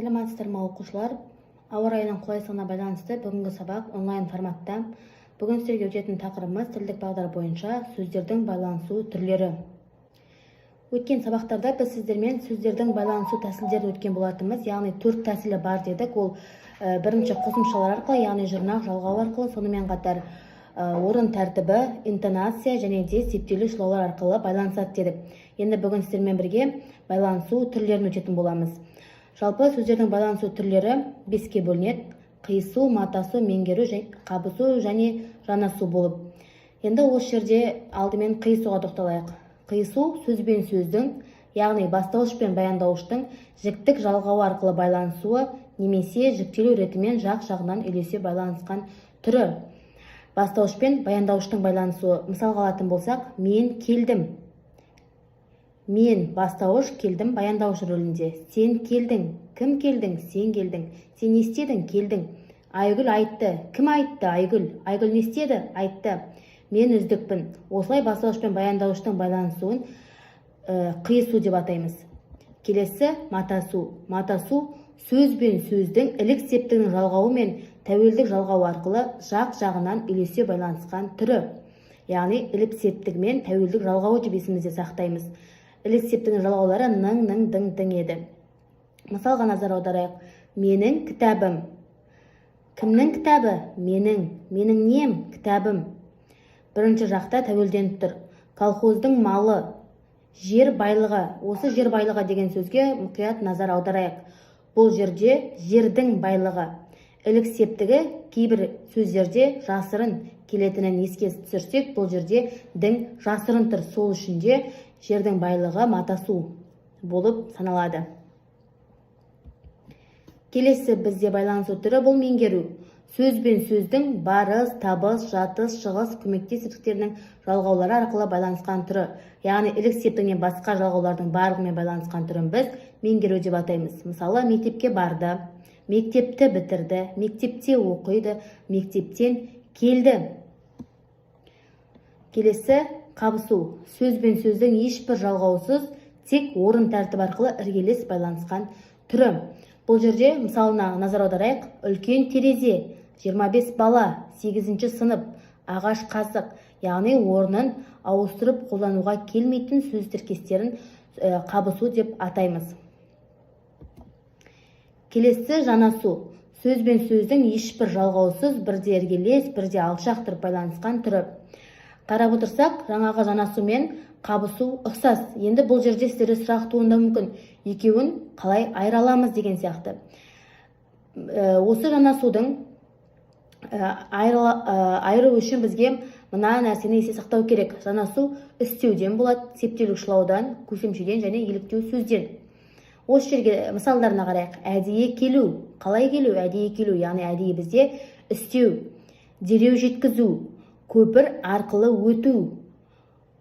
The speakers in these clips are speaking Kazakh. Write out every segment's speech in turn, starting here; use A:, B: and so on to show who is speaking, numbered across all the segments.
A: Саламатсыздар ма оқушылар? Ауа райының қолайсыздығына байланысты бүгінгі сабақ онлайн форматта. Бүгін сіздерге өтетін тақырыбымыз тілдік бағдар бойынша сөздердің байланысу түрлері. Өткен сабақтарда біз сіздермен сөздердің байланысу тәсілдерін өткен болатынбыз, яғни 4 тәсілі бар дедік. Ол бірінші қосымшалар арқылы, яғни жұрнақ, жалғау арқылы, сонымен қатар орын тәртібі, интонация және де септеулі шылаулар арқылы байланысады дедік. Енді бүгін сіздермен бірге байланысу түрлерін өтетін боламыз. Жалпы сөздердің байланысу түрлері 5-ке бөлінеді: қиысу, матасу, меңгеру, қабысу және жанасу болып. Енді осы жерде алдымен қиысуға тоқталайық. Қиысу сөз бен сөздің, яғни бастауыш пен баяндауыштың жіктік жалғау арқылы байланысуы немесе жіктелу ретімен жақ-жағынан үйлесе байланысқан түрі. Бастауыш пен баяндауыштың байланысуы. Мысалға алатын болсақ, мен келдім. Мен бастауыш, келдім баяндауыш рөлінде. Сен келдің. Кім келдің? Сен келдің. Сен не істедің? Келдің. Айгүл айтты. Кім айтты? Айгүл. Айгүл не істеді? Айтты. Мен үздікпін. Осылай бастауыш пен баяндауыштың байланысуын қиысу деп атаймыз. Келесі матасу. Матасу сөз бен сөздің ілік септігінің жалғауы мен тәуелдік жалғау арқылы жақ-жағынан үйлесе байланысқан түрі. Яғни ілік септігі мен тәуелдік жалғауы деп есімізде сақтаймыз. Ілік септігінің жалғаулары ның, ның, дың, дың еді. Мысалға назар аударайық. Менің кітабым. Кімнің кітабы? Менің. Менің нем? Кітабым. Бірінші жақта тәуелденіп тұр. Колхоздың малы. Жер байлығы. Осы жер байлығы деген сөзге мұқият назар аударайық. Бұл жерде жердің байлығы. Ілік септігі кейбір сөздерде жасырын келетінін еске түсірсек, бұл жерде дің жасырын тұр. Сол үшін де жердің байлығы матасу болып саналады. Келесі бізде байланысу түрі бұл меңгеру. Сөз бен сөздің барыс, табыс, жатыс, шығыс, көмектес сіліктерінің жалғаулары арқылы байланысқан түрі. Яғни ілік септігінен басқа жалғаулардың барлығымен байланысқан түрін біз меңгеру деп атаймыз. Мысалы, мектепке барды, мектепті бітірді, мектепте оқиды, мектептен келді. Келесі қабысу. Сөз бен сөздің ешбір жалғаусыз, тек орын тәртібі арқылы іргелес байланысқан түрі. Бұл жерде мысалына назар аударайық. Үлкен терезе, 25 бала, 8-ші сынып, ағаш қасық, яғни орнын ауыстырып қолдануға келмейтін сөз тіркестерін қабысу деп атаймыз. Келесі жанасу. Сөз бен сөздің ешбір жалғаусыз, бірде іргелес, бірде алшақ тұрып байланысқан түрі. Қарап отырсақ, жаңағы жанасу мен қабысу ұқсас. Енді бұл жерде сіздерде сұрақ туындауы мүмкін. Екеуін қалай айыра аламыз деген сияқты. Осы жанасудың айыру үшін бізге мына нәрсені есте сақтау керек. Жанасу істеуден болады, септеулік шылаудан, көсемшеден және еліктеу сөзден. Осы жерге мысалдарына қарайық. Әдейі келу. Қалай келу? Әдейі келу, яғни әдейі бізде істеу. Дереу жеткізу. Көпір арқылы өту.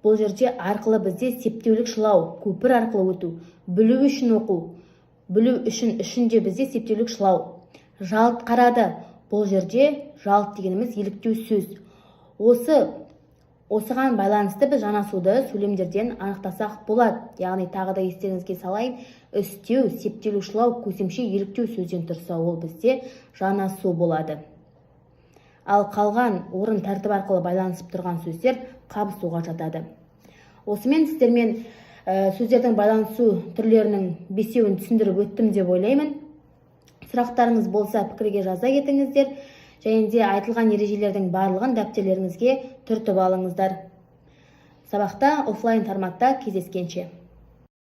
A: Бұл жерде арқылы бізде септеулік шылау. Көпір арқылы өту. Білу үшін оқу. Білу үшінде бізде септеулік шылау. Жалт қарады. Бұл жерде жалт дегеніміз еліктеу сөз. Осыған байланысты біз жанасуды сөйлемдерден анықтасақ болады. Яғни тағы да естеріңізге салайын. Істеу, септеулік шылау, көсемше еліктеу сөзден тұрса, ол бізде жанасу болады. Ал қалған орын тәртібі арқылы байланысып тұрған сөздер қабысуға жатады. Осымен сіздермен сөздердің байланысу түрлерінің 5-еуін түсіндіріп өттім деп ойлаймын. Сұрақтарыңыз болса пікірге жаза кетіңіздер. Және де айтылған ережелердің барлығын дәптерлеріңізге түртіп алыңыздар. Сабақта офлайн форматта кездескенше.